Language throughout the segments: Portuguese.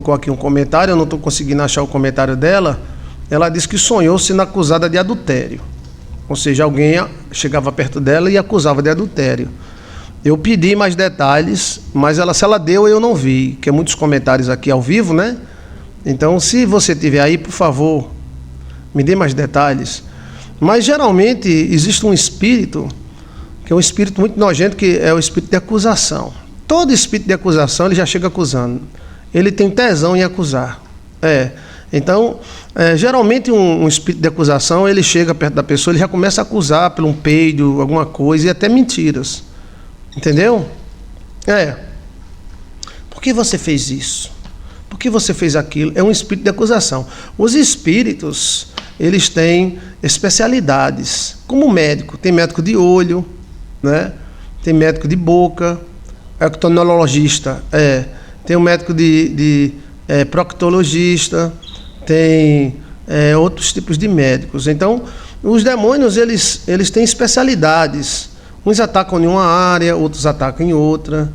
colocou aqui um comentário, eu não estou conseguindo achar o comentário dela. Ela disse que sonhou sendo acusada de adultério. Ou seja, alguém chegava perto dela e acusava de adultério. Eu pedi mais detalhes, mas se ela deu, eu não vi, que é muitos comentários aqui ao vivo, né? Então, se você tiver aí, por favor, me dê mais detalhes. Mas, geralmente, existe um espírito, que é um espírito muito nojento, que é o espírito de acusação. Todo espírito de acusação, ele já chega acusando. Ele tem tesão em acusar. Então, geralmente um espírito de acusação, ele chega perto da pessoa, ele já começa a acusar por um peido, alguma coisa, e até mentiras. Entendeu? Por que você fez isso? Por que você fez aquilo? É um espírito de acusação. Os espíritos, eles têm especialidades. Como médico, tem médico de olho, né? Tem médico de boca, octonologista, tem um médico de proctologista, tem outros tipos de médicos. Então, os demônios, eles têm especialidades. Uns atacam em uma área, outros atacam em outra,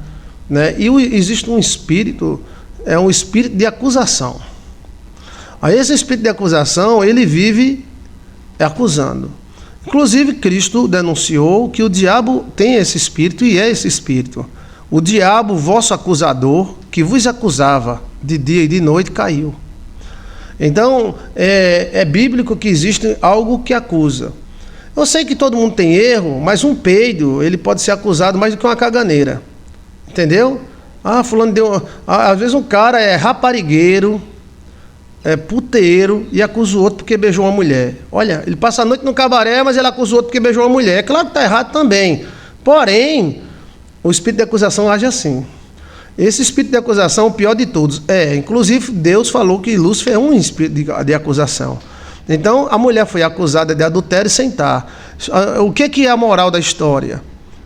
né? E existe um espírito, é um espírito de acusação. Aí esse espírito de acusação, ele vive acusando. Inclusive, Cristo denunciou que o diabo tem esse espírito e é esse espírito. O diabo, vosso acusador, que vos acusava de dia e de noite, caiu. Então, é bíblico que existe algo que acusa. Eu sei que todo mundo tem erro, mas um peido, ele pode ser acusado mais do que uma caganeira. Entendeu? Fulano deu... Às vezes um cara é raparigueiro, é puteiro, e acusa o outro porque beijou uma mulher. Olha, ele passa a noite no cabaré, mas ele acusa o outro porque beijou uma mulher. É claro que está errado também. Porém, o espírito de acusação age assim. Esse espírito de acusação é o pior de todos. Inclusive, Deus falou que Lúcifer é um espírito de acusação. Então, a mulher foi acusada de adultério sem estar. O que é a moral da história?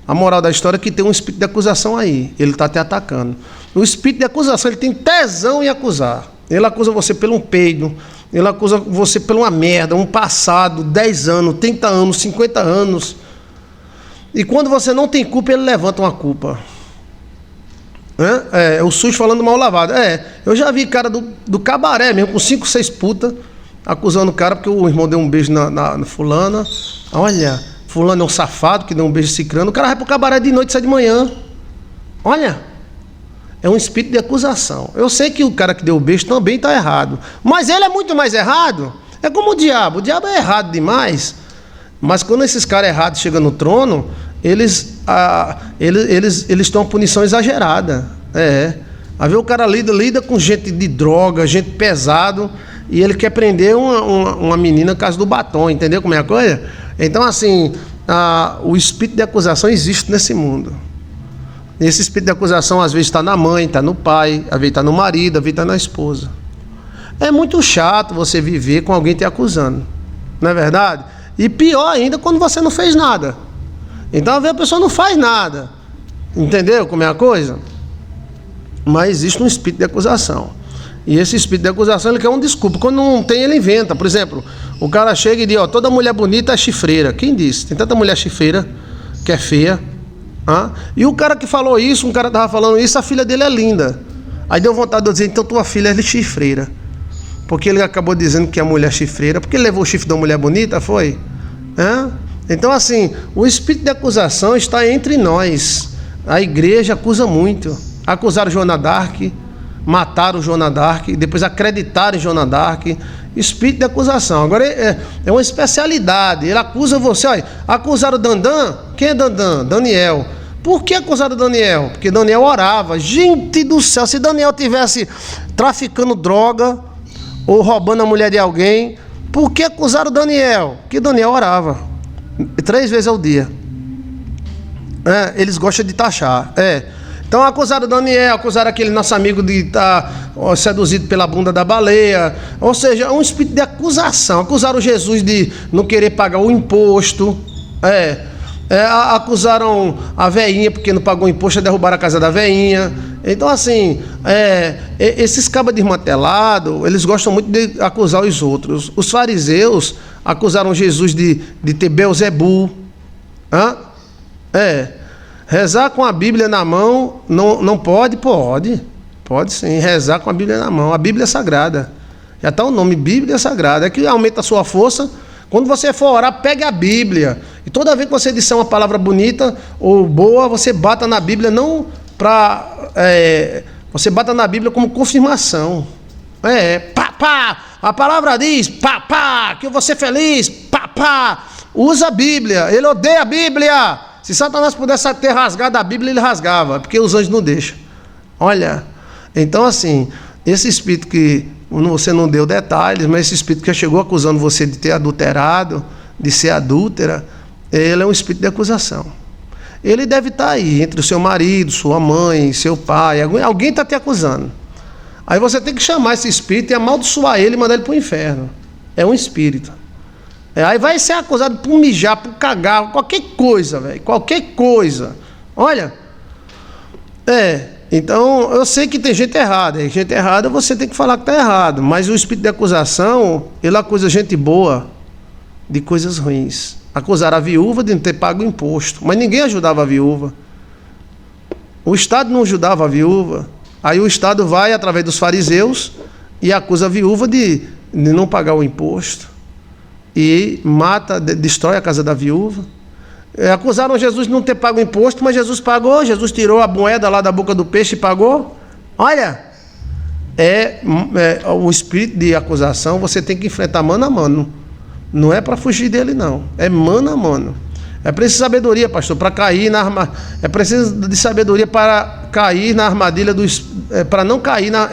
A moral da história é que tem um espírito de acusação aí. Ele está te atacando. O espírito de acusação, ele tem tesão em acusar. Ele acusa você por um peido. Ele acusa você por uma merda, um passado, 10 anos, 30 anos, 50 anos. E quando você não tem culpa, ele levanta uma culpa. O SUS falando mal lavado. Eu já vi cara do cabaré mesmo, com 5, 6 putas, acusando o cara porque o irmão deu um beijo na fulana. Olha, fulano é um safado que deu um beijo cicrano. O cara vai pro cabaré de noite e sai de manhã. Olha, é um espírito de acusação. Eu sei que o cara que deu o beijo também está errado, mas ele é muito mais errado. É como o diabo é errado demais. Mas quando esses caras errados chegam no trono, eles têm uma punição exagerada. Às vezes o cara lida com gente de droga, gente pesado, e ele quer prender uma menina por causa do batom, entendeu como é a coisa? Então, assim, o espírito de acusação existe nesse mundo. Esse espírito de acusação às vezes está na mãe, está no pai, às vezes está no marido, às vezes está na esposa. É muito chato você viver com alguém te acusando, não é verdade? E pior ainda quando você não fez nada. Então, às vezes a pessoa não faz nada. Entendeu como é a coisa? Mas existe um espírito de acusação. E esse espírito de acusação, ele quer uma desculpa. Quando não tem, ele inventa. Por exemplo, o cara chega e diz, toda mulher bonita é chifreira. Quem disse? Tem tanta mulher chifreira que é feia. E o cara que falou isso, um cara estava falando isso, a filha dele é linda. Aí deu vontade de eu dizer, então tua filha é chifreira. Porque ele acabou dizendo que a mulher é chifreira, porque ele levou o chifre de uma mulher bonita, foi? Então, assim, o espírito de acusação está entre nós. A igreja acusa muito. Acusaram Joana d'Arc, mataram Joana d'Arc, depois acreditaram em Joana d'Arc. Espírito de acusação. Agora é uma especialidade. Ele acusa você. Olha, acusaram Dandan. Quem é Dandan? Daniel. Por que acusaram Daniel? Porque Daniel orava. Gente do céu, se Daniel tivesse traficando droga ou roubando a mulher de alguém, por que acusaram Daniel? Porque Daniel orava 3 vezes ao dia. Eles gostam de taxar. Então acusaram Daniel, acusaram aquele nosso amigo de estar seduzido pela bunda da baleia. Ou seja, é um espírito de acusação. Acusaram Jesus de não querer pagar o imposto. Acusaram a veinha porque não pagou o imposto, derrubaram a casa da veinha. Então, assim, esses cabas desmantelados, eles gostam muito de acusar os outros. Os fariseus acusaram Jesus de ter Beelzebu. Rezar com a Bíblia na mão não pode? Pode. Pode sim, rezar com a Bíblia na mão. A Bíblia é sagrada. Já está o nome, Bíblia Sagrada. É que aumenta a sua força. Quando você for orar, pegue a Bíblia. E toda vez que você disser uma palavra bonita ou boa, você bata na Bíblia não para... você bata na Bíblia como confirmação. Pá. A palavra diz, pá, que eu vou ser feliz, pá. Usa a Bíblia. Ele odeia a Bíblia. Se Satanás pudesse ter rasgado a Bíblia, ele rasgava. Porque os anjos não deixam. Olha. Então, assim, esse espírito que... Você não deu detalhes, mas esse espírito que chegou acusando você de ter adulterado, de ser adúltera, ele é um espírito de acusação. Ele deve estar aí, entre o seu marido, sua mãe, seu pai, alguém está te acusando. Aí você tem que chamar esse espírito e amaldiçoar ele e mandar ele para o inferno. É um espírito. Aí vai ser acusado por mijar, por cagar, qualquer coisa, velho, qualquer coisa. Olha, então, eu sei que tem gente errada. E gente errada, você tem que falar que está errado. Mas o espírito de acusação, ele acusa gente boa de coisas ruins. Acusaram a viúva de não ter pago o imposto. Mas ninguém ajudava a viúva. O Estado não ajudava a viúva. Aí o Estado vai, através dos fariseus, e acusa a viúva de não pagar o imposto. E mata, destrói a casa da viúva. Acusaram Jesus de não ter pago o imposto, mas Jesus pagou. Jesus tirou a moeda lá da boca do peixe e pagou. Olha, o espírito de acusação você tem que enfrentar mano a mano. Não é para fugir dele, não. É mano a mano. É preciso sabedoria, pastor, para cair na armadilha. É preciso de sabedoria para cair na armadilha para não cair na.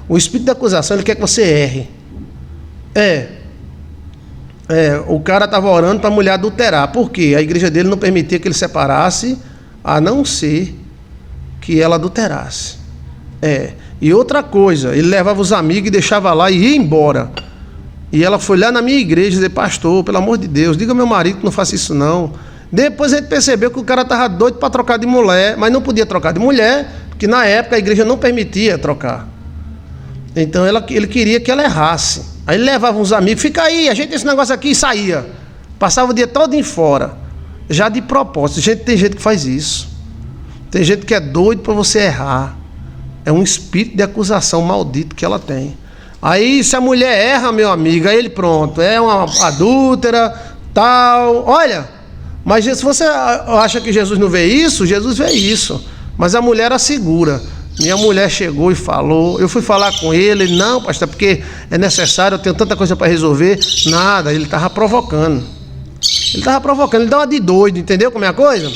O espírito de acusação, ele quer que você erre. O cara estava orando para a mulher adulterar. Por quê? A igreja dele não permitia que ele separasse, a não ser que ela adulterasse. E outra coisa, ele levava os amigos e deixava lá e ia embora. E ela foi lá na minha igreja dizer, pastor, pelo amor de Deus, diga ao meu marido que não faça isso não. Depois a gente percebeu que o cara estava doido para trocar de mulher, mas não podia trocar de mulher, porque na época a igreja não permitia trocar. Então ele queria que ela errasse. Aí ele levava uns amigos, fica aí, ajeita esse negócio aqui e saía. Passava o dia todo em fora. Já de propósito. Tem gente que faz isso. Tem gente que é doido para você errar. É um espírito de acusação maldito que ela tem. Aí se a mulher erra, meu amigo, aí ele pronto, é uma adúltera, tal. Olha, mas se você acha que Jesus não vê isso, Jesus vê isso. Mas a mulher assegura. Minha mulher chegou e falou, eu fui falar com ele, não, pastor, porque é necessário, eu tenho tanta coisa para resolver. Nada, ele estava provocando. Ele dá uma de doido, entendeu como é a coisa?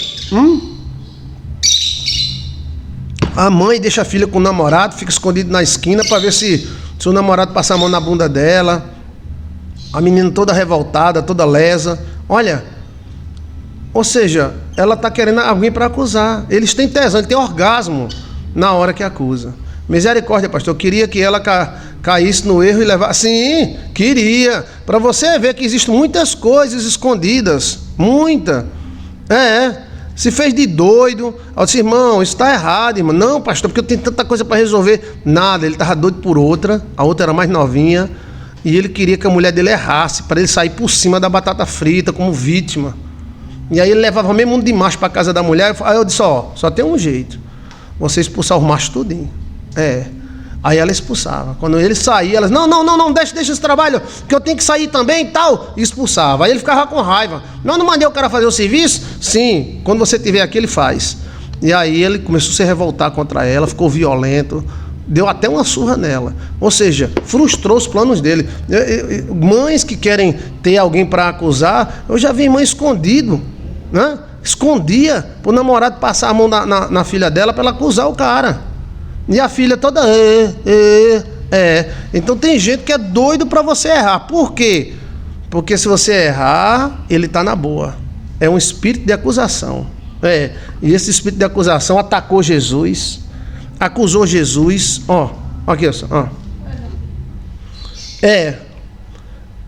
A mãe deixa a filha com o namorado, fica escondido na esquina para ver se o namorado passa a mão na bunda dela. A menina toda revoltada, toda lesa. Olha, ou seja, ela está querendo alguém para acusar. Eles têm tesão, ele tem orgasmo na hora que acusa. Misericórdia, pastor, eu queria que ela caísse no erro e levasse. Sim, queria. Para você ver que existem muitas coisas escondidas. Muita. Se fez de doido. Eu disse, irmão, isso está errado, irmão. Não, pastor, porque eu tenho tanta coisa para resolver. Nada, ele estava doido por outra. A outra era mais novinha. E ele queria que a mulher dele errasse, para ele sair por cima da batata frita como vítima. E aí ele levava meio mundo de macho para casa da mulher. Aí eu disse, só tem um jeito. Você expulsar os machos tudinho. Aí ela expulsava. Quando ele saía, elas, não, deixa esse trabalho, que eu tenho que sair também e tal. E expulsava. Aí ele ficava com raiva. Não mandei o cara fazer o serviço? Sim, quando você estiver aqui, ele faz. E aí ele começou a se revoltar contra ela, ficou violento, deu até uma surra nela. Ou seja, frustrou os planos dele. Mães que querem ter alguém para acusar, eu já vi mãe escondido, né? Escondia para o namorado passar a mão na filha dela para ela acusar o cara. E a filha toda Então tem gente que é doido para você errar. Por quê? Porque se você errar, ele está na boa. É um espírito de acusação. E esse espírito de acusação atacou Jesus, acusou Jesus. Aqui,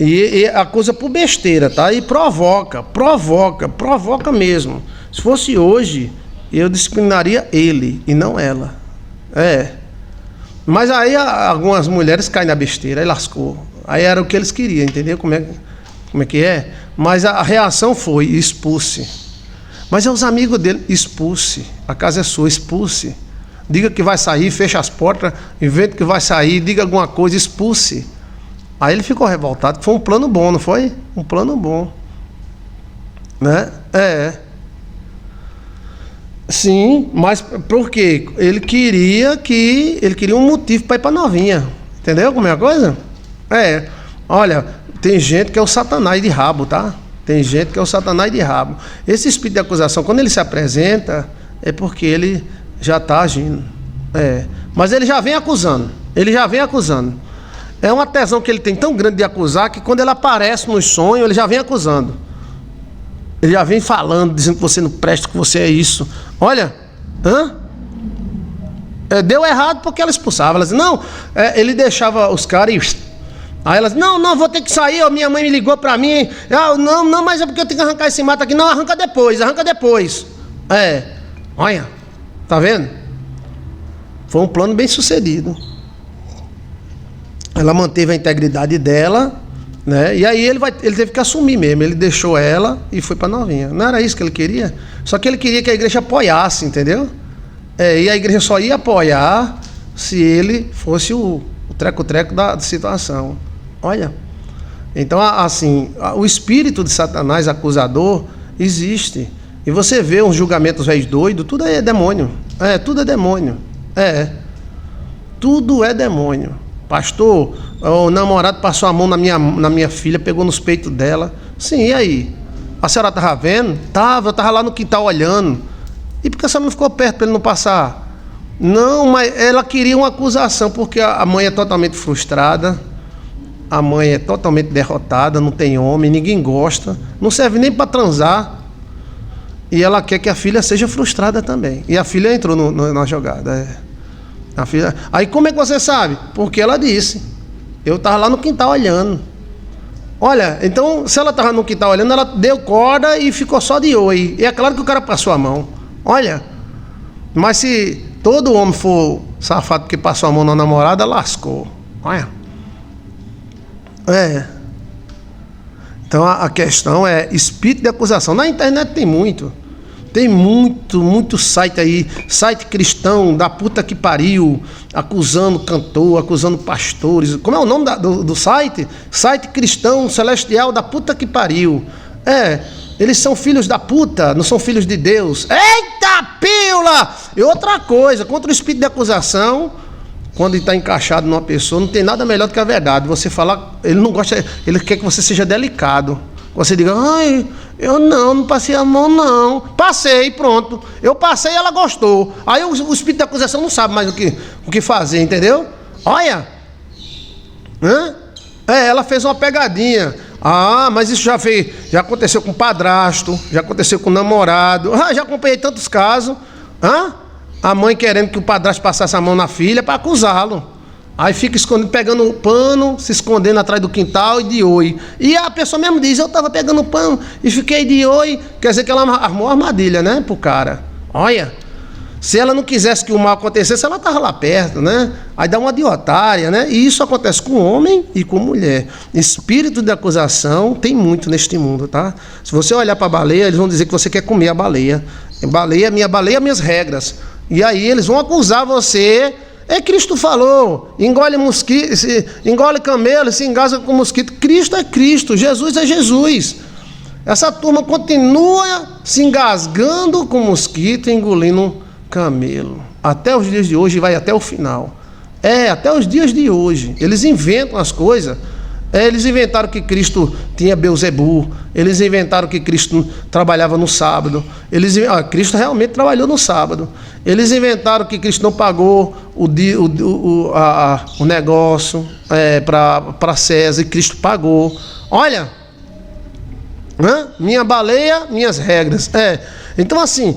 E acusa por besteira, tá? E provoca mesmo. Se fosse hoje, eu disciplinaria ele e não ela. Mas aí algumas mulheres caem na besteira, aí lascou. Aí era o que eles queriam, entendeu? Como é que é? Mas a reação foi, expulse. Mas é os amigos dele, expulse. A casa é sua, expulse. diga que vai sair, feche as portas, invente que vai sair, diga alguma coisa, expulse. Aí ele ficou revoltado. Foi um plano bom, não foi? Um plano bom. Né? Sim, mas por quê? Ele queria um motivo para ir para novinha. Entendeu como é a coisa? Olha, tem gente que é o Satanás de rabo, tá? Tem gente que é o Satanás de rabo. Esse espírito de acusação, quando ele se apresenta, é porque ele já está agindo. Mas ele já vem acusando. É uma tesão que ele tem tão grande de acusar que quando ele aparece nos sonhos, ele já vem acusando. Ele já vem falando, dizendo que você não presta, que você é isso. Olha, deu errado porque ela expulsava. Ela dizia, não, ele deixava os caras e... Aí elas, não, vou ter que sair, minha mãe me ligou pra mim. Não, mas é porque eu tenho que arrancar esse mato aqui. Não, arranca depois. Olha, tá vendo? Foi um plano bem sucedido. Ela manteve a integridade dela, né? E aí ele teve que assumir mesmo. Ele deixou ela e foi pra novinha. Não era isso que ele queria? Só que ele queria que a igreja apoiasse, entendeu? E a igreja só ia apoiar se ele fosse o treco-treco da situação. Olha, então assim, o espírito de Satanás acusador existe. E você vê uns julgamentos velhos doidos, tudo é demônio. Tudo é demônio. Tudo é demônio. Pastor, o namorado passou a mão na minha filha, pegou nos peitos dela. Sim, e aí? A senhora estava vendo? Eu estava lá no quintal olhando. E por que a senhora não ficou perto para ele não passar? Não, mas ela queria uma acusação, porque a mãe é totalmente frustrada, a mãe é totalmente derrotada, não tem homem, ninguém gosta, não serve nem para transar, e ela quer que a filha seja frustrada também. E a filha entrou na jogada. A filha... Aí como é que você sabe? Porque ela disse, eu estava lá no quintal olhando. Olha, então se ela estava no quintal olhando, ela deu corda e ficou só de oi. E é claro que o cara passou a mão. Olha, mas se todo homem for safado porque passou a mão na namorada, lascou. Olha. Então a questão é espírito de acusação. Na internet tem muito. Tem muito site aí, site cristão da puta que pariu, acusando cantor, acusando pastores. Como é o nome do site? Site cristão celestial da puta que pariu. Eles são filhos da puta, não são filhos de Deus. Eita pílula! E outra coisa, contra o espírito de acusação, quando ele está encaixado numa pessoa, não tem nada melhor do que a verdade. Você falar, ele não gosta, ele quer que você seja delicado. Você diga, eu não passei a mão não. Passei, pronto. Eu passei e ela gostou. Aí o espírito de acusação não sabe mais o que fazer, entendeu? Olha. Ela fez uma pegadinha. Mas isso já aconteceu com padrasto, já aconteceu com namorado. Já acompanhei tantos casos. A mãe querendo que o padrasto passasse a mão na filha para acusá-lo. Aí fica escondendo, pegando o pano, se escondendo atrás do quintal e de oi. E a pessoa mesmo diz, eu estava pegando o pano e fiquei de oi. Quer dizer que ela armou uma armadilha, né, pro cara. Olha, se ela não quisesse que o mal acontecesse, ela estava lá perto, né? Aí dá uma de otária, né? E isso acontece com homem e com mulher. Espírito de acusação tem muito neste mundo, tá? Se você olhar para a baleia, eles vão dizer que você quer comer a baleia. Baleia, minhas regras. E aí eles vão acusar você... Cristo falou, engole mosquito, engole camelo, se engasga com mosquito. Cristo é Cristo, Jesus é Jesus. Essa turma continua se engasgando com mosquito e engolindo camelo. Até os dias de hoje e vai até o final. Até os dias de hoje. Eles inventam as coisas. Eles inventaram que Cristo tinha Beuzebu. Eles inventaram que Cristo trabalhava no sábado. Cristo realmente trabalhou no sábado. Eles inventaram que Cristo não pagou o negócio para César, e Cristo pagou. Olha, minha baleia, minhas regras. Então assim,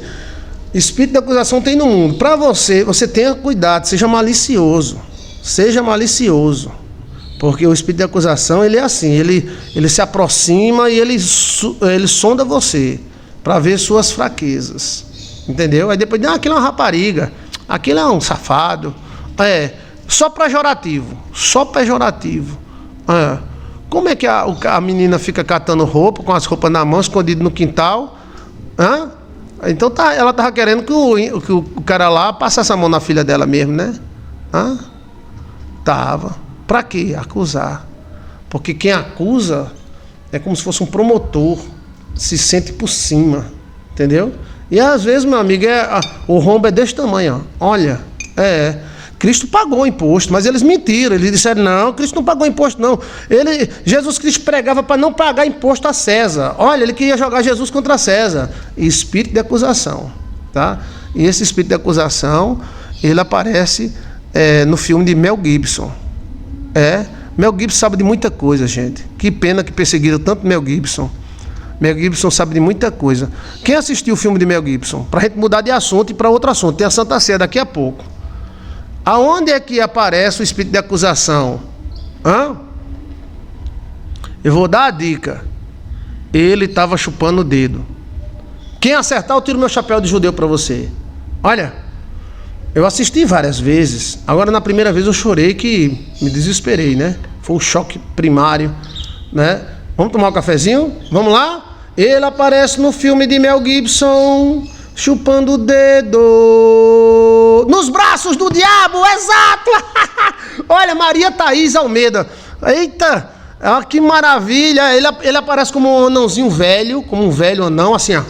espírito de acusação tem no mundo. Para você tenha cuidado, seja malicioso. Seja malicioso. Porque o espírito de acusação, ele é assim, ele se aproxima e ele sonda você para ver suas fraquezas. Entendeu? Aí depois diz, aquilo é uma rapariga, aquilo é um safado. Só pejorativo. Como é que a menina fica catando roupa, com as roupas na mão, escondido no quintal? Então ela estava querendo que o cara lá passasse a mão na filha dela mesmo, né? Hã? Tava. Pra quê? Acusar. Porque quem acusa é como se fosse um promotor. Se sente por cima. Entendeu? E às vezes, meu amigo, o rombo é desse tamanho. Ó. Olha, Cristo pagou imposto, mas eles mentiram. Eles disseram, não, Cristo não pagou imposto, não. Jesus Cristo pregava para não pagar imposto a César. Olha, ele queria jogar Jesus contra César. Espírito de acusação. Tá? E esse espírito de acusação, ele aparece no filme de Mel Gibson. Mel Gibson sabe de muita coisa, gente. Que pena que perseguiram tanto Mel Gibson. Mel Gibson sabe de muita coisa. Quem assistiu o filme de Mel Gibson? Para a gente mudar de assunto e para outro assunto. Tem a Santa Ceia daqui a pouco. Aonde é que aparece o espírito de acusação? Eu vou dar a dica. Ele estava chupando o dedo. Quem acertar, eu tiro meu chapéu de judeu para você. Olha, eu assisti várias vezes. Agora, na primeira vez, eu chorei que me desesperei, né? Foi um choque primário, né? Vamos tomar um cafezinho? Vamos lá? Ele aparece no filme de Mel Gibson, chupando o dedo nos braços do diabo, exato! Olha, Maria Thaís Almeida. Eita, que maravilha! Ele aparece como um anãozinho velho, como um velho anão, assim, ó.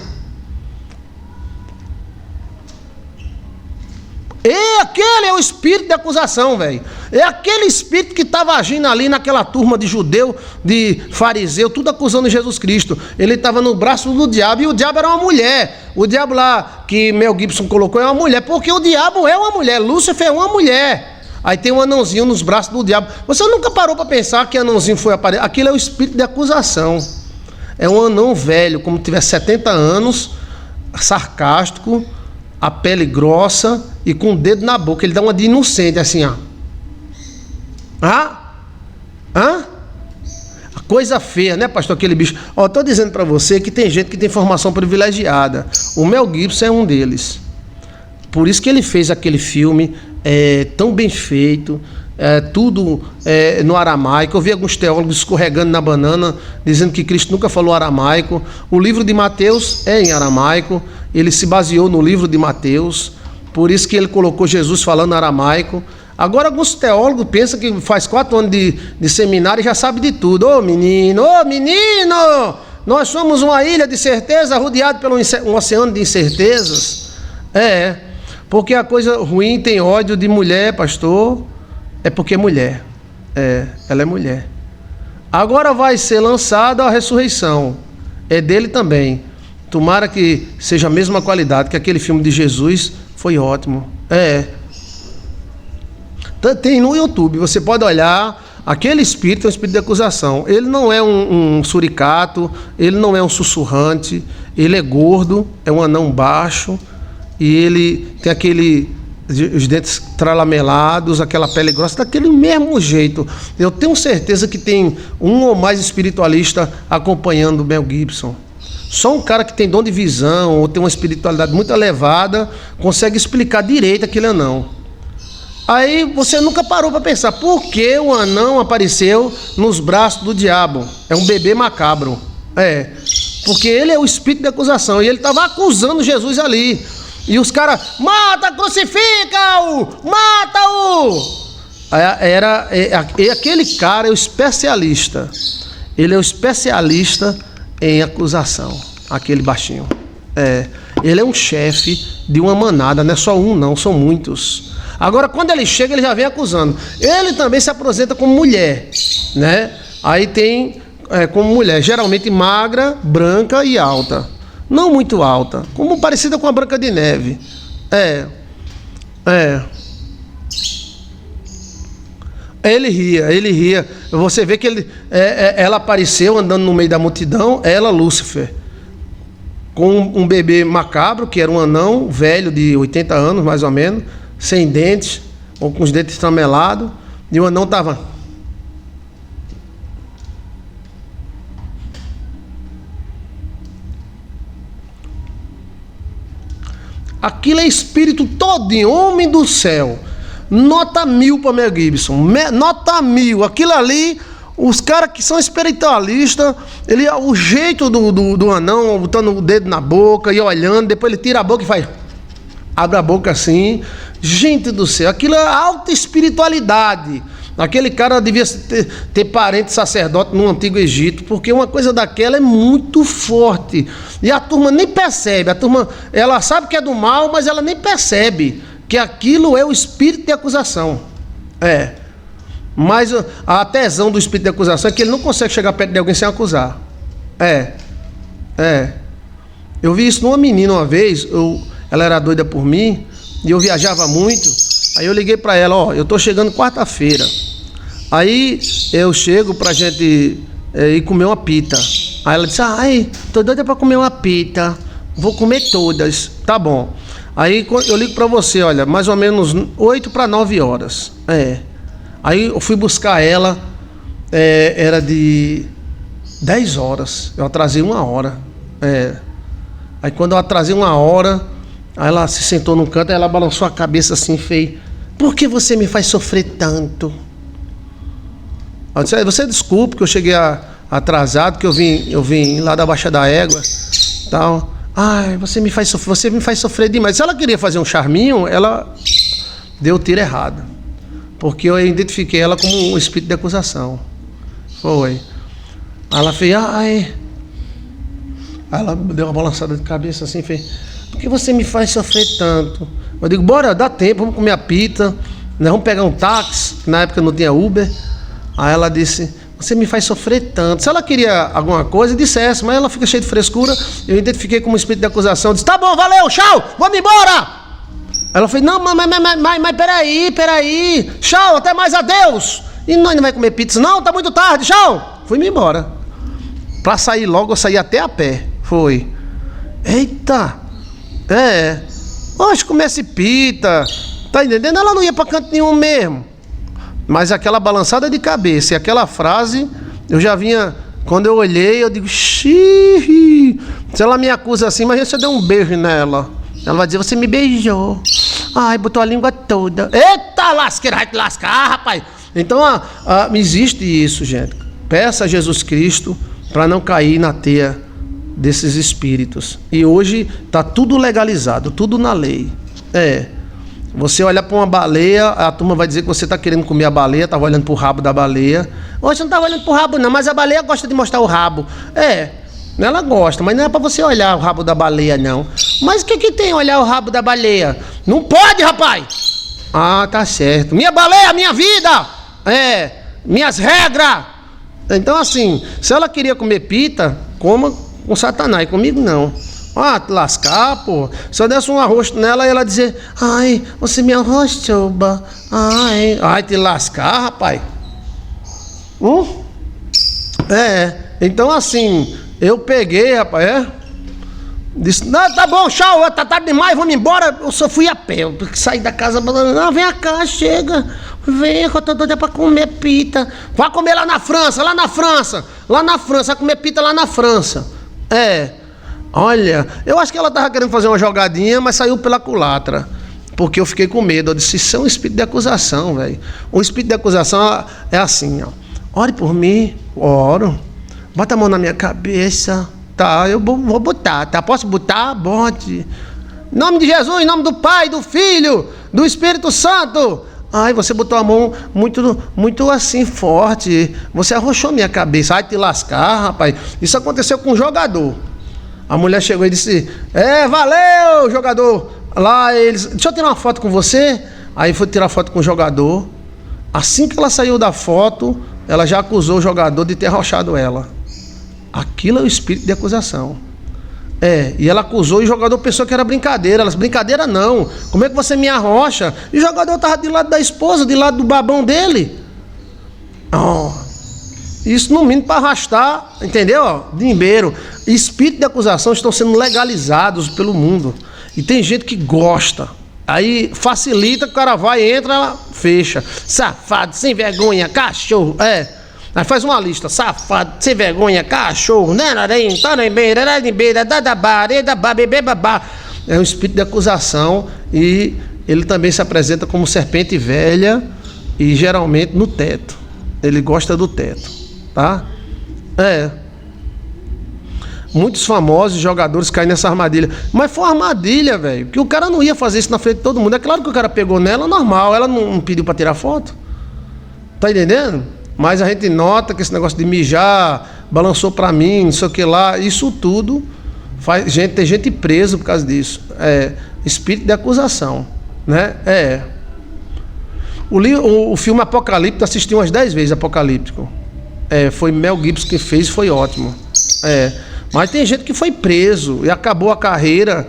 Aquele é o espírito de acusação, velho. É aquele espírito que estava agindo ali naquela turma de judeu, de fariseu, tudo acusando Jesus Cristo. Ele estava no braço do diabo e o diabo era uma mulher. O diabo lá que Mel Gibson colocou é uma mulher, porque o diabo é uma mulher, Lúcifer é uma mulher. Aí tem um anãozinho nos braços do diabo. Você nunca parou para pensar que anãozinho foi aparecer? Aquilo é o espírito de acusação. É um anão velho, como tiver 70 anos, sarcástico, a pele grossa e com o dedo na boca. Ele dá uma de inocente, assim, ó. A coisa feia, né, pastor, aquele bicho. Ó, tô dizendo para você que tem gente que tem formação privilegiada. O Mel Gibson é um deles. Por isso que ele fez aquele filme tão bem feito, tudo no aramaico. Eu vi alguns teólogos escorregando na banana, dizendo que Cristo nunca falou aramaico. O livro de Mateus é em aramaico. Ele se baseou no livro de Mateus, por isso que ele colocou Jesus falando aramaico. Agora alguns teólogos pensam que faz 4 anos de seminário e já sabe de tudo. Ô menino, nós somos uma ilha de certeza, rodeado pelo um oceano de incertezas. Porque a coisa ruim tem ódio de mulher, pastor, é porque é mulher. Ela é mulher. Agora vai ser lançada a ressurreição, é dele também. Tomara que seja a mesma qualidade, que aquele filme de Jesus foi ótimo. Tem no YouTube, você pode olhar. Aquele espírito é um espírito de acusação. Ele não é um suricato, ele não é um sussurrante, ele é gordo, é um anão baixo, e ele tem os dentes tralamelados, aquela pele grossa, daquele mesmo jeito. Eu tenho certeza que tem um ou mais espiritualista acompanhando o Mel Gibson. Só um cara que tem dom de visão ou tem uma espiritualidade muito elevada consegue explicar direito aquele anão. Aí você nunca parou para pensar por que o anão apareceu nos braços do diabo. É um bebê macabro. Porque ele é o espírito de acusação e ele estava acusando Jesus ali. E os caras, mata, crucifica-o, mata-o. Aquele cara é o especialista. Ele é o especialista em acusação, aquele baixinho. Ele é um chefe de uma manada, não é só um não, são muitos. Agora quando ele chega, ele já vem acusando. Ele também se apresenta como mulher, né? Aí tem como mulher, geralmente magra, branca e alta. Não muito alta, como parecida com a Branca de Neve. Ele ria. Você vê que ela apareceu andando no meio da multidão, ela, Lúcifer, com um bebê macabro, que era um anão velho de 80 anos, mais ou menos, sem dentes, ou com os dentes tramelados, e o anão estava... Aquilo é espírito todinho, homem do céu. Nota 1000 para Mel Gibson. Nota 1000. Aquilo ali, Os caras que são espiritualistas, o jeito do anão, botando o dedo na boca e olhando, depois ele tira a boca e faz... Abre a boca assim. Gente do céu, aquilo é alta espiritualidade. Aquele cara devia ter parente sacerdote no Antigo Egito, porque uma coisa daquela é muito forte. E a turma nem percebe. A turma, ela sabe que é do mal, mas ela nem percebe que aquilo é o espírito de acusação. Mas a tesão do espírito de acusação é que ele não consegue chegar perto de alguém sem acusar. Eu vi isso numa menina uma vez. Ela era doida por mim e eu viajava muito. Aí eu liguei pra ela: ó, eu tô chegando quarta-feira. Aí eu chego pra gente ir comer uma pita. Aí ela disse: ai, tô doida pra comer uma pita. Vou comer todas. Tá bom. Aí eu ligo pra você, olha, mais ou menos 8 para 9 horas. Aí eu fui buscar ela, era de 10 horas. Eu atrasei 1 hora. Aí quando eu atrasei 1 hora, aí ela se sentou num canto, aí ela balançou a cabeça assim, fez: por que você me faz sofrer tanto? Eu disse: você desculpe que eu cheguei atrasado, que eu vim lá da Baixa da Égua, tal. Ai, você me faz sofrer demais. Se ela queria fazer um charminho, ela deu o tiro errado, porque eu identifiquei ela como um espírito de acusação. Foi. Aí ela fez: ai. Aí ela deu uma balançada de cabeça assim, fez: por que você me faz sofrer tanto? Eu digo: bora, dá tempo, vamos comer a pita, né? Vamos pegar um táxi, na época não tinha Uber. Aí ela disse: você me faz sofrer tanto. Se ela queria alguma coisa, dissesse, mas ela fica cheia de frescura. Eu identifiquei como espírito de acusação, disse: tá bom, valeu, tchau, vamos embora. Ela fez: não, mas peraí, tchau, até mais, adeus. E nós não vai comer pizza? Não, tá muito tarde, tchau. Fui-me embora. Pra sair logo, eu saí até a pé. Foi. Eita. Hoje comesse pita. Tá entendendo? Ela não ia pra canto nenhum mesmo. Mas aquela balançada de cabeça e aquela frase, eu já vinha... Quando eu olhei, eu digo: xiii. Se ela me acusa assim, mas você deu um beijo nela, ela vai dizer: você me beijou. Ai, botou a língua toda. Eita, lasqueira, vai te lascar, rapaz. Então, existe isso, gente. Peça a Jesus Cristo para não cair na teia desses espíritos. E hoje está tudo legalizado, tudo na lei. Você olhar para uma baleia, a turma vai dizer que você está querendo comer a baleia, estava olhando para o rabo da baleia. Hoje não estava olhando para o rabo não, mas a baleia gosta de mostrar o rabo. Ela gosta, mas não é para você olhar o rabo da baleia não. Mas o que tem olhar o rabo da baleia? Não pode, rapaz! Ah, tá certo. Minha baleia, minha vida! Minhas regras! Então assim, se ela queria comer pita, coma com Satanás, comigo não. Te lascar, pô. Se eu desse um arroz nela, ela dizer: ai, você me arrochou, ai, te lascar, rapaz. Então assim, eu peguei, rapaz, disse: não, tá bom, tchau, tá tarde demais, vamos embora. Eu só fui a pé, eu saí da casa, não, vem cá, chega. Vem, que eu tô doida pra comer pita. Vai comer lá na França, vai comer pita lá na França. Olha, eu acho que ela estava querendo fazer uma jogadinha, mas saiu pela culatra. Porque eu fiquei com medo. Eu disse: isso é um espírito de acusação, velho. Um espírito de acusação é assim, ó: ore por mim, oro. Bota a mão na minha cabeça. Tá, eu vou botar, tá? Posso botar? Bote. Em nome de Jesus, em nome do Pai, do Filho, do Espírito Santo. Ai, você botou a mão muito assim, forte. Você arrochou minha cabeça. Ai, te lascar, rapaz. Isso aconteceu com um jogador. A mulher chegou e disse: valeu, jogador. Lá eles: deixa eu tirar uma foto com você. Aí foi tirar foto com o jogador. Assim que ela saiu da foto, ela já acusou o jogador de ter arrochado ela. Aquilo é o espírito de acusação. E ela acusou e o jogador pensou que era brincadeira. Ela disse: brincadeira não. Como é que você me arrocha? E o jogador estava de lado da esposa, de lado do babão dele. Isso no mínimo para arrastar, entendeu? Dimbeiro. Espírito de acusação estão sendo legalizados pelo mundo. E tem gente que gosta. Aí facilita, o cara vai, entra, ela fecha. Safado, sem vergonha, cachorro. Aí faz uma lista: safado, sem vergonha, cachorro. É um espírito de acusação. E ele também se apresenta como serpente velha. E geralmente no teto. Ele gosta do teto. tá? Muitos famosos jogadores caem nessa armadilha. Mas foi uma armadilha, velho. Porque o cara não ia fazer isso na frente de todo mundo. É claro que o cara pegou nela, normal. Ela não pediu pra tirar foto. Tá entendendo? Mas a gente nota que esse negócio de mijar, balançou pra mim, não sei o que lá, isso tudo faz gente, tem gente preso por causa disso. Espírito de acusação, né? O filme Apocalíptico, assisti umas 10 vezes Apocalíptico. Foi Mel Gibson que fez, foi ótimo. Mas tem gente que foi preso e acabou a carreira,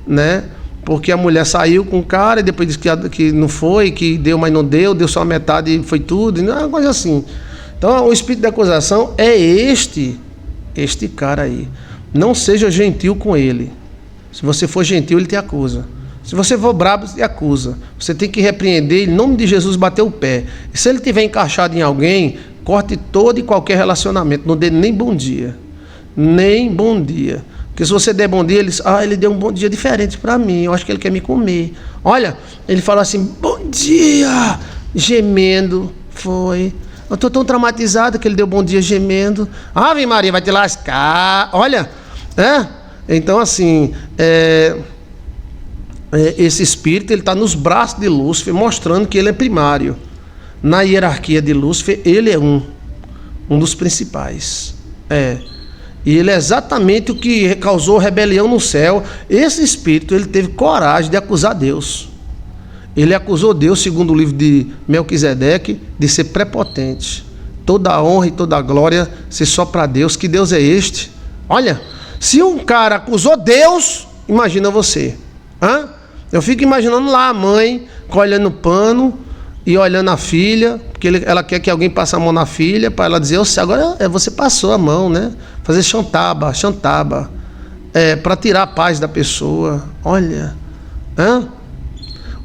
né? Porque a mulher saiu com o cara e depois disse que não foi, que deu, mas não deu só a metade e foi tudo, é uma coisa assim. Então o espírito de acusação é este cara aí. Não seja gentil com ele. Se você for gentil, ele te acusa. Se você for brabo, ele te acusa. Você tem que repreender, em nome de Jesus, bater o pé. E se ele tiver encaixado em alguém, corte todo e qualquer relacionamento. Não dê nem bom dia. Nem bom dia. Porque se você der bom dia, ele deu um bom dia diferente para mim. Eu acho que ele quer me comer. Olha, ele falou assim, bom dia, gemendo. Foi. Eu tô tão traumatizado que ele deu bom dia gemendo. Ave Maria, vai te lascar. Olha, Então, assim, esse espírito, ele está nos braços de Lúcifer, mostrando que ele é primário. Na hierarquia de Lúcifer, ele é um dos principais. E ele é exatamente o que causou rebelião no céu. Esse espírito, ele teve coragem de acusar Deus. Ele acusou Deus, segundo o livro de Melquisedeque, de ser prepotente. Toda a honra e toda a glória ser só para Deus. Que Deus é este? Olha, se um cara acusou Deus, imagina você. Eu fico imaginando lá a mãe colhendo pano e olhando a filha, porque ela quer que alguém passe a mão na filha, para ela dizer, agora você passou a mão, né? Fazer chantaba, para tirar a paz da pessoa. Olha,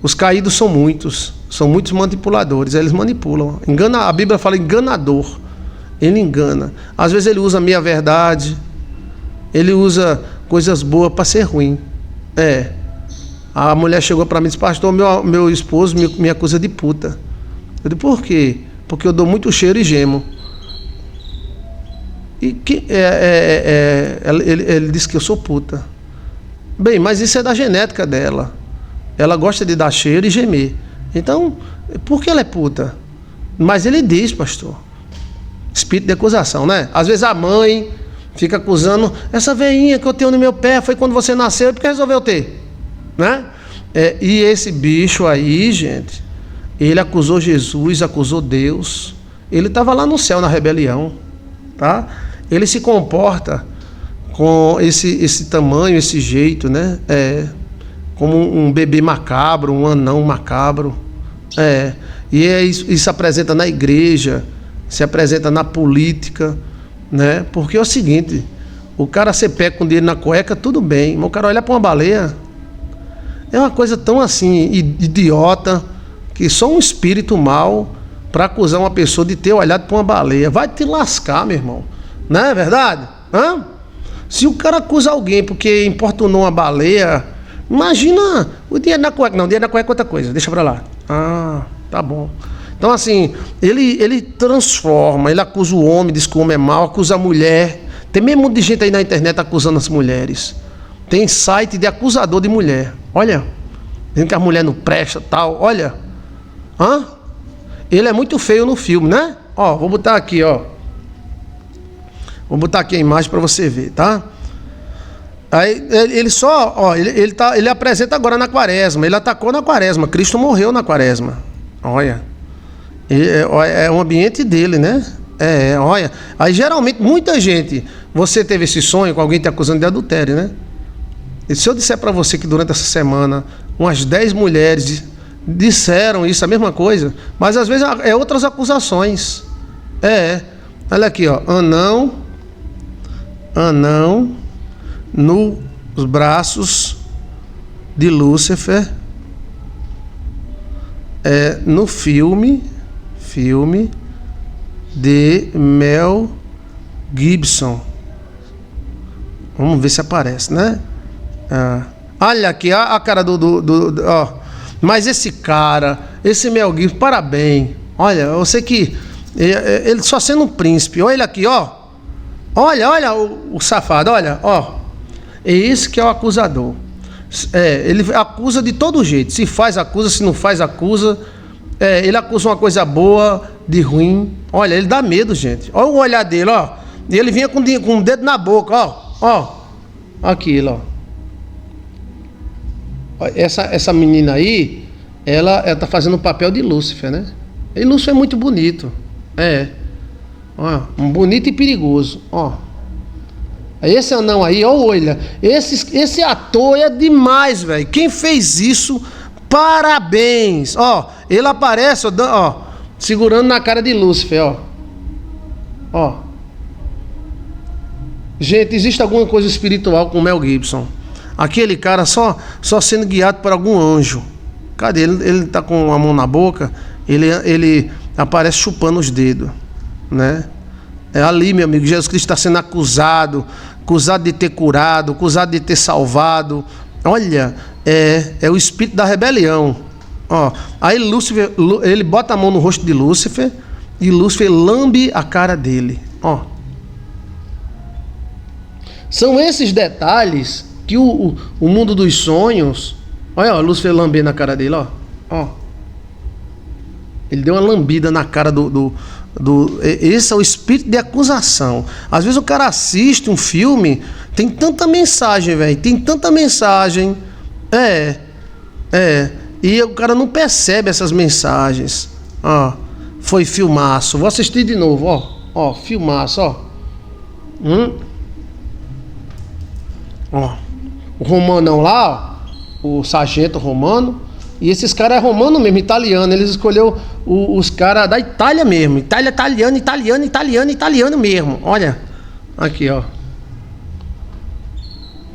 os caídos são muitos manipuladores, eles manipulam. A Bíblia fala enganador, ele engana. Às vezes ele usa meia verdade, ele usa coisas boas para ser ruim. A mulher chegou para mim e disse, pastor, meu esposo me acusa de puta. Eu disse, por quê? Porque eu dou muito cheiro e gemo. E ele disse que eu sou puta. Bem, mas isso é da genética dela. Ela gosta de dar cheiro e gemer. Então, por que ela é puta? Mas ele diz, pastor, espírito de acusação, né? Às vezes a mãe fica acusando, essa veinha que eu tenho no meu pé foi quando você nasceu, porque resolveu ter, né? E esse bicho aí, gente, ele acusou Jesus, acusou Deus. Ele estava lá no céu na rebelião, tá? Ele se comporta com esse tamanho, esse jeito, né? Como um bebê macabro, um anão macabro. E isso apresenta na igreja, se apresenta na política, né? Porque é o seguinte, o cara ser pé com dinheiro na cueca, tudo bem, mas o cara olhar para uma baleia é uma coisa tão assim, idiota, que só um espírito mau para acusar uma pessoa de ter olhado para uma baleia. Vai te lascar, meu irmão. Não é verdade? Se o cara acusa alguém porque importunou uma baleia, imagina o dinheiro na cueca. Não, o dinheiro na cueca é outra coisa, deixa para lá. Tá bom. Então assim, ele transforma, ele acusa o homem, diz que o homem é mau, acusa a mulher. Tem mesmo um monte de gente aí na internet acusando as mulheres. Tem site de acusador de mulher. Olha, dizendo que a mulher não presta, tal. Olha, ele é muito feio no filme, né? Vou botar aqui, Vou botar aqui a imagem para você ver, tá? Aí ele apresenta agora na quaresma. Ele atacou na quaresma. Cristo morreu na quaresma. Olha, é o ambiente dele, né? Olha. Aí geralmente muita gente, você teve esse sonho com alguém te acusando de adultério, né? E se eu disser para você que durante essa semana umas 10 mulheres disseram isso, a mesma coisa, mas às vezes é outras acusações. Olha aqui, anão nos braços de Lúcifer, no filme de Mel Gibson. Vamos ver se aparece, né? Olha aqui, a cara mas esse cara, esse Mel Gibson, parabéns. Olha, eu sei que Ele só sendo um príncipe. Olha ele aqui, ó. Olha o safado, olha, ó. É esse que é o acusador. Ele acusa de todo jeito. Se faz, acusa. Se não faz, acusa. Ele acusa uma coisa boa de ruim. Olha, ele dá medo, gente. Olha o olhar dele, ó. E ele vinha com o dedo na boca, ó. Aquilo, ó. Essa menina aí, ela tá fazendo o papel de Lúcifer, né? E Lúcifer é muito bonito. Ó, bonito e perigoso, ó. Esse anão aí, olha, esse ator é demais, velho. Quem fez isso, parabéns. Ó, ele aparece, ó, segurando na cara de Lúcifer, ó. Gente, existe alguma coisa espiritual com o Mel Gibson. Aquele cara só sendo guiado por algum anjo. Cadê? Ele tá com a mão na boca, ele aparece chupando os dedos, né? É ali, meu amigo, Jesus Cristo está sendo acusado de ter curado, acusado de ter salvado. Olha, é o espírito da rebelião. Ó, aí Lúcifer, ele bota a mão no rosto de Lúcifer e Lúcifer lambe a cara dele. Ó, são esses detalhes que o mundo dos sonhos. Olha, ó, Lúcifer lambendo a cara dele, ó. Ele deu uma lambida na cara esse é o espírito de acusação. Às vezes o cara assiste um filme, tem tanta mensagem, velho. Tem tanta mensagem. E o cara não percebe essas mensagens. Ó, foi filmaço. Vou assistir de novo, ó, filmaço, ó. Ó, o romanão lá, ó, o sargento romano. E esses caras é romano mesmo, italiano. Eles escolheu os caras da Itália mesmo. Itália, italiano mesmo. Olha, aqui, ó.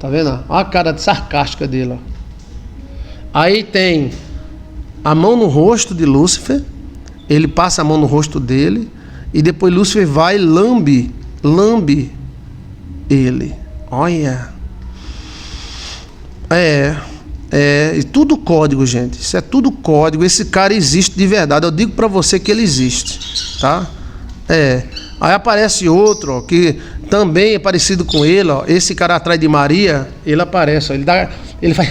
Tá vendo? Olha a cara sarcástica dele, ó. Aí tem a mão no rosto de Lúcifer. Ele passa a mão no rosto dele. E depois Lúcifer vai e lambe ele. Olha. E tudo código, gente. Isso é tudo código. Esse cara existe de verdade. Eu digo pra você que ele existe, tá? Aí aparece outro, ó, que também é parecido com ele, ó. Esse cara atrás de Maria, ele aparece, ó. Ele faz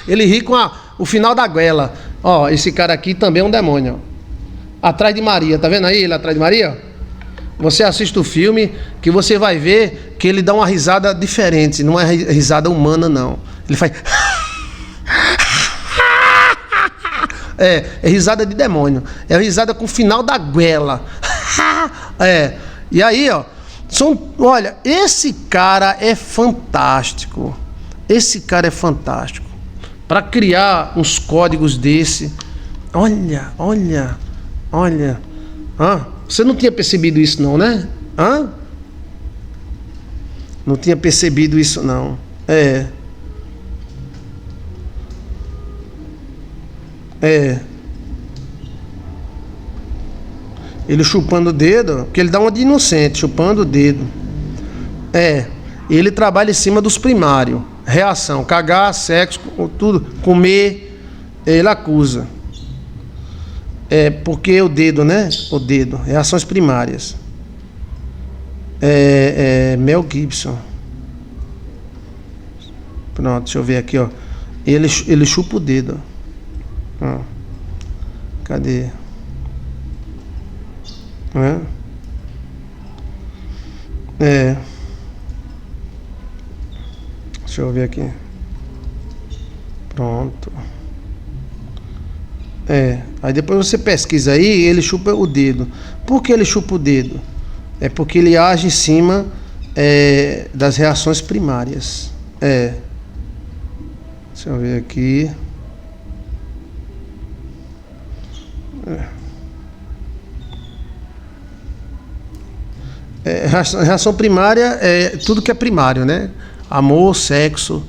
ele ri com o final da goela. Ó, esse cara aqui também é um demônio, ó. Atrás de Maria, tá vendo aí ele atrás de Maria? Você assiste o filme que você vai ver que ele dá uma risada diferente. Não é risada humana, não. Ele faz é risada de demônio. É risada com o final da goela. E aí, ó, olha, esse cara é fantástico. Esse cara é fantástico. Para criar uns códigos desse. Olha. Você não tinha percebido isso não, né? Não tinha percebido isso não. Ele chupando o dedo, porque ele dá uma de inocente, chupando o dedo. Ele trabalha em cima dos primários. Reação, cagar, sexo, tudo, comer, ele acusa. Porque o dedo, né? O dedo, reações primárias. Mel Gibson. Pronto, deixa eu ver aqui, ó. Ele chupa o dedo. Cadê? Deixa eu ver aqui. Pronto. Aí depois você pesquisa aí, ele chupa o dedo. Por que ele chupa o dedo? É porque ele age em cima das reações primárias. Deixa eu ver aqui. Reação primária é tudo que é primário, né? Amor, sexo.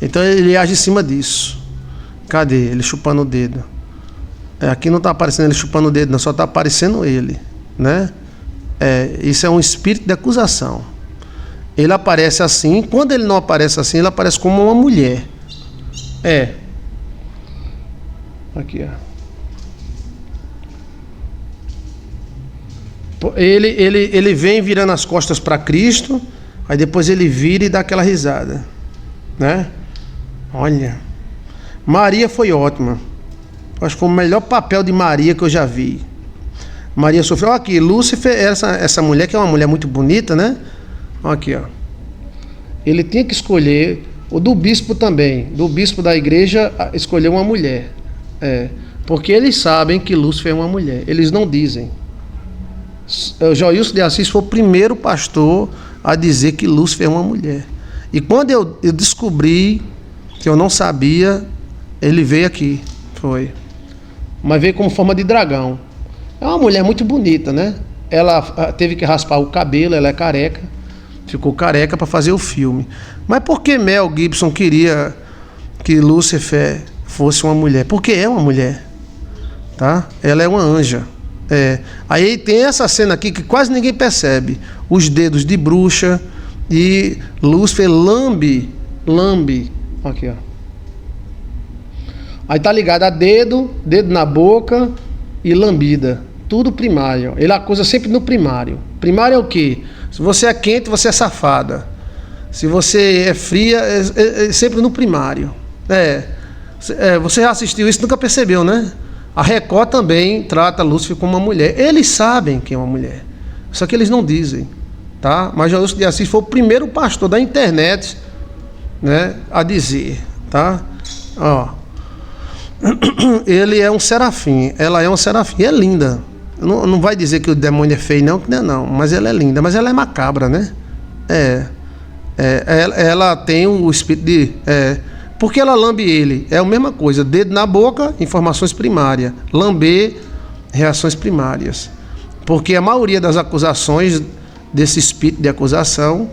Então ele age em cima disso. Cadê? Ele chupando o dedo. Aqui não está aparecendo ele chupando o dedo, não, só está aparecendo ele, né? Isso é um espírito de acusação. Ele aparece assim. Quando ele não aparece assim, ele aparece como uma mulher. Aqui, ó. Ele vem virando as costas para Cristo, aí depois ele vira e dá aquela risada, né? Olha, Maria foi ótima. Acho que foi o melhor papel de Maria que eu já vi. Maria sofreu. Olha aqui, Lúcifer, essa mulher que é uma mulher muito bonita, né? Olha aqui, ó. Ele tinha que escolher, o do bispo também, do bispo da igreja, escolher uma mulher. Porque eles sabem que Lúcifer é uma mulher. Eles não dizem. O Joilson de Assis foi o primeiro pastor a dizer que Lúcifer é uma mulher. E quando eu descobri que eu não sabia, ele veio aqui. Foi. Mas veio como forma de dragão. É uma mulher muito bonita, né? Ela teve que raspar o cabelo, ela é careca. Ficou careca para fazer o filme. Mas por que Mel Gibson queria que Lúcifer fosse uma mulher? Porque é uma mulher, tá? Ela é uma anja. Aí tem essa cena aqui que quase ninguém percebe. Os dedos de bruxa e Lúcifer lambe. Aqui, ó. Aí tá ligado a dedo na boca e lambida. Tudo primário. Ele acusa sempre no primário. Primário é o quê? Se você é quente, você é safada. Se você é fria, é sempre no primário. Você já assistiu isso, nunca percebeu, né? A Record também trata Lúcifer como uma mulher. Eles sabem que é uma mulher. Só que eles não dizem, tá? Mas Joilson de Assis foi o primeiro pastor da internet, né, a dizer, tá? Ó. Ele é um serafim, ela é um serafim, é linda. Não vai dizer que o demônio é feio, não, que não é não, mas ela é linda, mas ela é macabra, né? Ela tem o espírito de... porque ela lambe ele, é a mesma coisa, dedo na boca, informações primárias, lamber, reações primárias. Porque a maioria das acusações desse espírito de acusação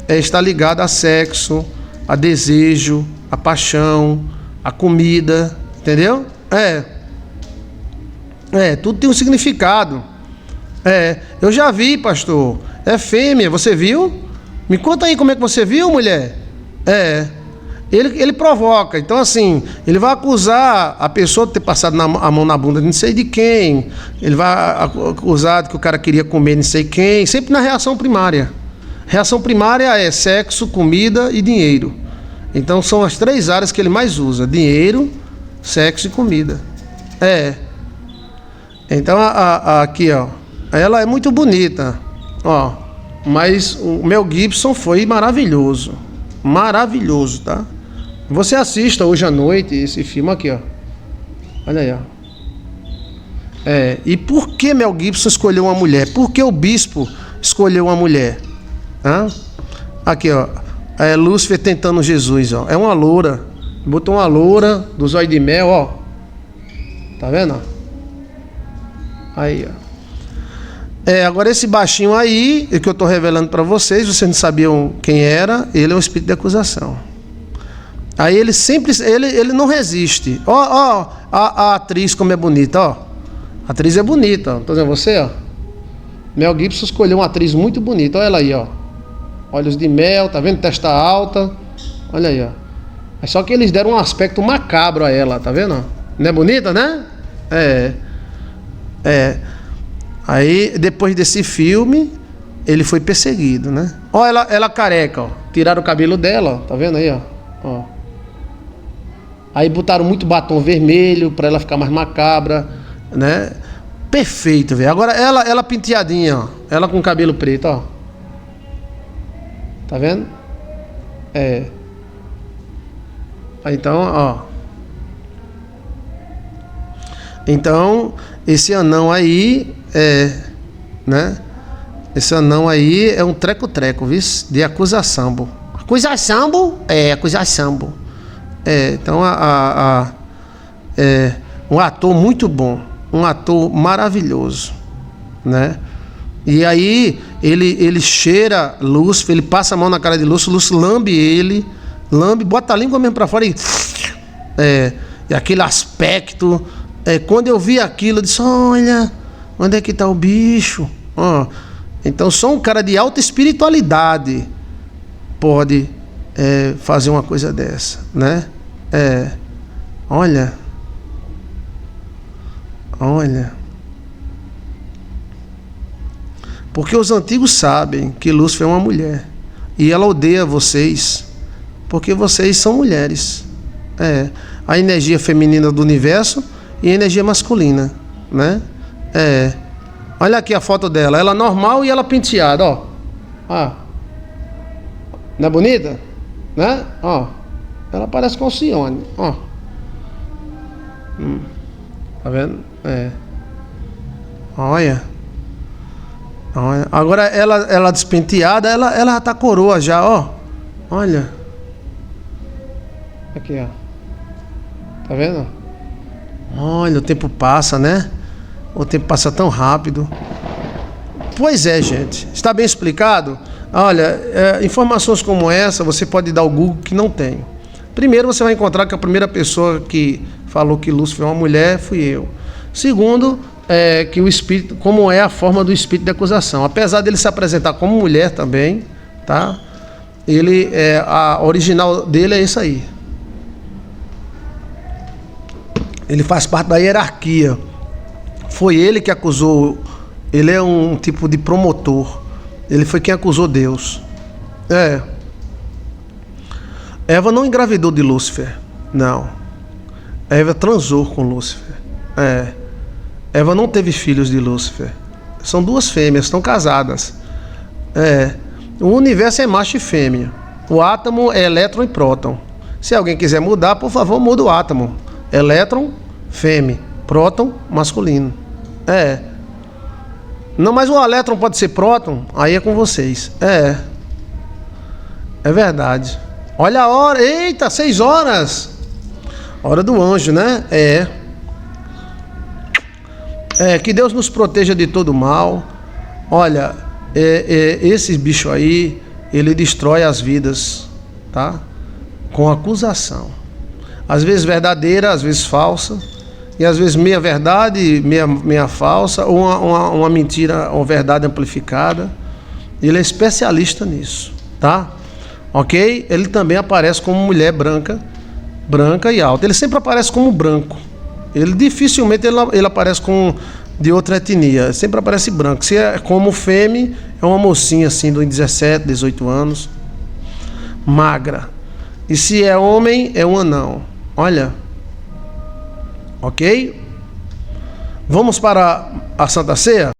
está ligada a sexo, a desejo, a paixão, a comida, entendeu? Tudo tem um significado. Eu já vi, pastor. É fêmea, você viu? Me conta aí como é que você viu, mulher? Ele provoca. Então, assim, ele vai acusar a pessoa de ter passado a mão na bunda de não sei de quem. Ele vai acusar de que o cara queria comer não sei quem. Sempre na reação primária. Reação primária é sexo, comida e dinheiro. Então, são as 3 áreas que ele mais usa: dinheiro, sexo e comida. Então, aqui, ó. Ela é muito bonita, ó. Mas o Mel Gibson foi maravilhoso. Maravilhoso, tá? Você assista hoje à noite esse filme aqui, ó. Olha aí, ó. E por que Mel Gibson escolheu uma mulher? Por que o bispo escolheu uma mulher? Aqui, ó. Lúcifer tentando Jesus, ó. É uma loura. Botou uma loura dos olhos de mel, ó. Tá vendo? Aí, ó. Agora esse baixinho aí, que eu tô revelando para vocês, vocês não sabiam quem era, ele é um espírito de acusação. Aí ele sempre, ele não resiste. Ó, a atriz como é bonita, ó. A atriz é bonita, ó. Tô dizendo você, ó. Mel Gibson escolheu uma atriz muito bonita, olha ela aí, ó. Olhos de mel, tá vendo? Testa alta. Olha aí, ó. Só que eles deram um aspecto macabro a ela, tá vendo? Não é bonita, né? Aí, depois desse filme, ele foi perseguido, né? Ó, ela careca, ó. Tiraram o cabelo dela, ó. Tá vendo aí, ó? Aí botaram muito batom vermelho pra ela ficar mais macabra, né? Perfeito, velho. Agora ela penteadinha, ó. Ela com cabelo preto, ó. Tá vendo? Então, ó. Então, esse anão aí né? Esse anão aí é um treco-treco, viu? De acusação. Acusação? Acusação. Então, um ator muito bom. Um ator maravilhoso, né? E aí, ele cheira Lúcifer, ele passa a mão na cara de Lúcifer lambe ele, bota a língua mesmo pra fora e aquele aspecto. Quando eu vi aquilo, eu disse, olha, onde é que tá o bicho? Então, só um cara de alta espiritualidade pode fazer uma coisa dessa, né? Olha, Olha. Porque os antigos sabem que Lúcifer é uma mulher. E ela odeia vocês, porque vocês são mulheres. A energia feminina do universo e a energia masculina, né? Olha aqui a foto dela. Ela normal e ela penteada, ó. Não é bonita? Né? Ó. Ela parece com Alcione, ó. Tá vendo? Olha. Agora ela despenteada, ela já tá coroa já, ó. Olha. Aqui, ó. Tá vendo? Olha, o tempo passa, né? O tempo passa tão rápido. Pois é, gente. Está bem explicado? Olha, informações como essa você pode dar ao Google que não tem. Primeiro, você vai encontrar que a primeira pessoa que falou que Lúcifer é uma mulher fui eu. Segundo, que o espírito, como é a forma do espírito de acusação. Apesar dele se apresentar como mulher também, tá? A original dele é isso aí. Ele faz parte da hierarquia. Foi ele que acusou. Ele é um tipo de promotor. Ele foi quem acusou Deus. Eva não engravidou de Lúcifer. Não. Eva transou com Lúcifer. Eva não teve filhos de Lúcifer. São duas fêmeas, estão casadas. O universo é macho e fêmea. O átomo é elétron e próton. Se alguém quiser mudar, por favor, muda o átomo. Elétron, fêmea. Próton, masculino. Não, mas o elétron pode ser próton, aí é com vocês. É verdade. Olha a hora. Eita, 6 horas. Hora do anjo, né? Que Deus nos proteja de todo mal. Olha, esse bicho aí, ele destrói as vidas, tá? Com acusação. Às vezes verdadeira, às vezes falsa. E às vezes meia verdade, meia falsa, ou uma mentira, uma verdade amplificada. Ele é especialista nisso, tá? Ok? Ele também aparece como mulher branca e alta. Ele sempre aparece como branco. Ele dificilmente ele aparece de outra etnia. Sempre aparece branco. Se é como fêmea, é uma mocinha assim, de 17, 18 anos. Magra. E se é homem, é um anão. Olha. Ok? Vamos para a Santa Ceia?